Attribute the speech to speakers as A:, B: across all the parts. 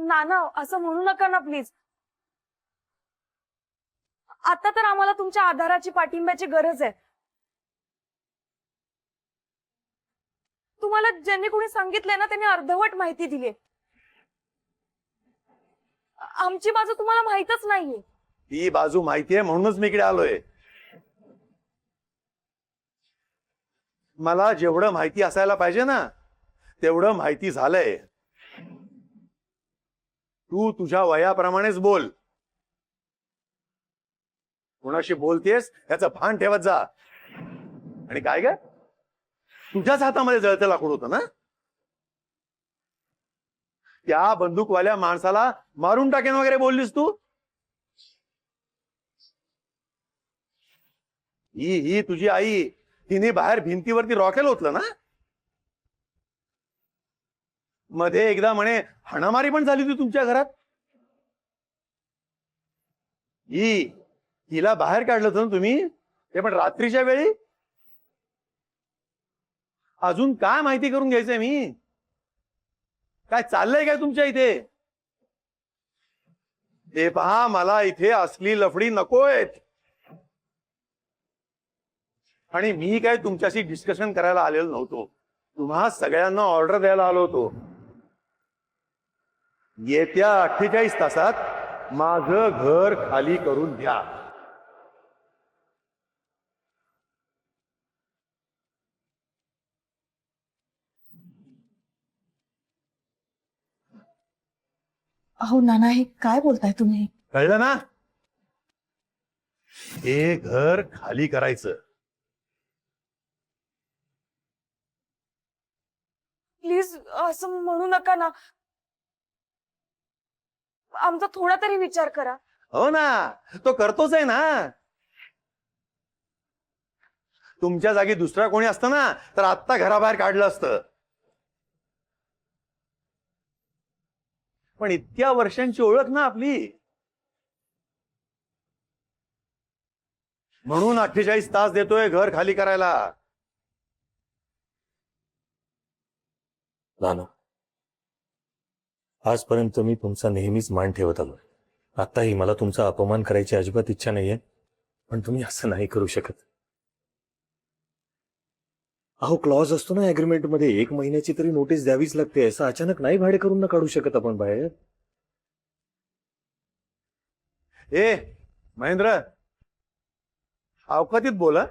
A: नाना असं म्हणू नका ना प्लीज. आता तर आम्हाला तुमच्या आधाराची पाठिंब्याची गरज आहे. तुम्हाला ज्यांनी कोणी सांगितलंय ना त्यांनी अर्धवट माहिती दिली. आमची बाजू तुम्हाला माहितच नाहीये.
B: ती बाजू माहितीये म्हणूनच मी इकडे आलोय. मला जेवढं माहिती असायला पाहिजे ना तेवढं माहिती झालंय. तू तुझ्या वयाप्रमाणेच बोल. कोणाशी बोलतेस याचं भान ठेवत जा. आणि काय ग तुझ्याच हातामध्ये जळतं लाकूड होतं ना. त्या बंदूकवाल्या माणसाला मारून टाकेन वगैरे बोललीस तू. ही तुझी आई तिने बाहेर भिंतीवरती रॉकेल होतलं ना. मध्ये एकदा म्हणे हाणामारी पण झाली होती तुमच्या घरात. हिला बाहेर काढलं होतं ना तुम्ही ते पण रात्रीच्या वेळी. अजून काय माहिती करून घ्यायचंय मी. काय चाललंय काय तुमच्या इथे. हे पहा मला इथे असली लफडी नकोय. आणि मी काय तुमच्याशी डिस्कशन करायला आलेलो नव्हतो. तुम्हा सगळ्यांना ऑर्डर द्यायला आलो होतो. येत्या 48 तासात माझं घर खाली करून द्या.
A: अहो नाना हे काय बोलताय तुम्ही.
B: कळलं ना. हे घर खाली करायचं.
A: प्लीज असं म्हणू नका ना. आमचा थोडा तरी विचार करा.
B: हो ना तो करतोच आहे ना. तुमच्या जागी दुसरा कोणी असतं ना तर आत्ता घराबाहेर काढलं असतं. पण इतक्या वर्षांची ओळख ना आपली. म्हणून 48 तास देतोय घर खाली करायला.
C: नाना आजपर्यंत मी तुमचा नेहमीच मान ठेवत आलोय. आताही मला तुमचा अपमान करायची अजिबात इच्छा नाहीये. पण तुम्ही असं नाही करू शकत. अहो क्लॉज असतो ना अग्रीमेंट मध्ये 1 महिन्याची तरी नोटीस द्यावीच लागते. असं अचानक नाही भाडे करून न काढू शकत आपण बाहेर.
B: ए महेंद्र अवकातीत बोला.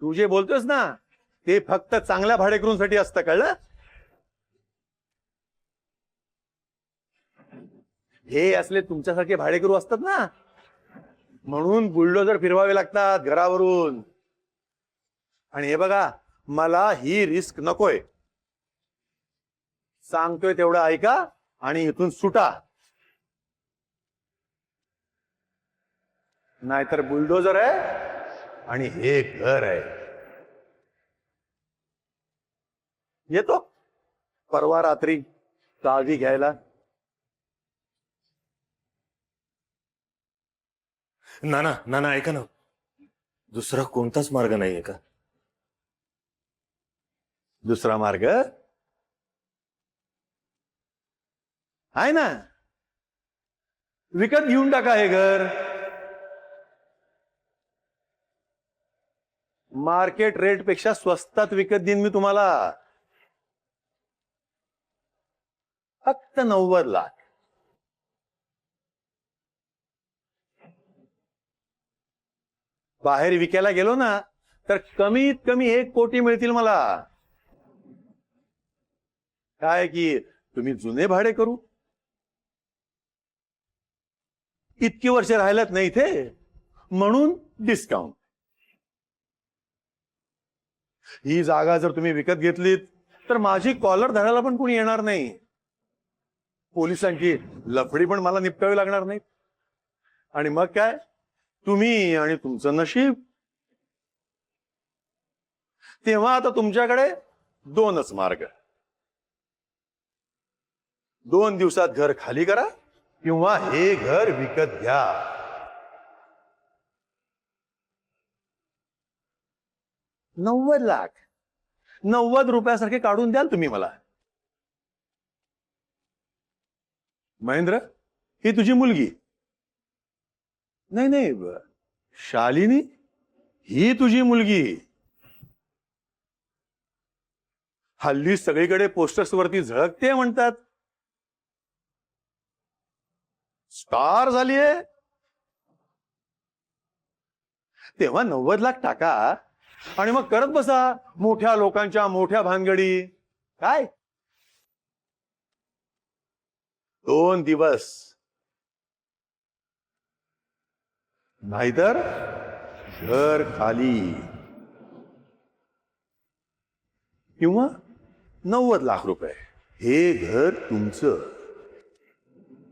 B: तू जे बोलतोस ना ते फक्त चांगल्या भाडेकरूंसाठी असतं. कळलं. हे असले तुमच्यासारखे भाडेकरू असतात ना म्हणून बुलडोजर फिरवावे लागतात घरावरून. आणि हे बघा मला ही रिस्क नकोय. सांगतोय तेवढं ऐका आणि इथून सुटा. नाहीतर बुलडोजर आहे आणि हे घर आहे. येतो परवा रात्री चावी घ्यायला.
C: नाना नाना ऐका ना. दुसरा कोणताच मार्ग नाहीये का.
B: दुसरा मार्ग आहे ना. विकत घेऊन टाका हे घर. मार्केट रेट पेक्षा स्वस्तात विकत देईन मी तुम्हाला. फक्त 90 लाख. बाहेर विकायला गेलो ना तर कमीत कमी 1 कोटी मिळतील मला. काय की तुम्ही जुने भाडे करू. इतकी वर्ष राहिल्यात नाही इथे म्हणून डिस्काउंट. ही जागा जर तुम्ही विकत घेतलीत तर माझी कॉलर धरायला पण कोणी येणार नाही. पोलिसांची लफडी पण मला निपटावी लागणार नाही. आणि मग काय तुम्ही आणि तुमचं नशीब. तेव्हा आता तुमच्याकडे 2च मार्ग. 2 दिवसात घर खाली करा किंवा हे घर विकत घ्या. 90 लाख 90 रुपयासारखे काढून द्याल तुम्ही मला. महेंद्र, ही तुझी मुलगी. नाही नाही, शालिनी, ही तुझी मुलगी. हल्ली सगळीकडे पोस्टर्स वरती झळकते म्हणतात. स्टार झालीये. तेव्हा 90 लाख टाका आणि मग करत बसा मोठ्या लोकांच्या मोठ्या भानगडी. काय 2 दिवस, नाहीतर घर खाली. किंवा 90 लाख रुपये, हे घर तुमचं.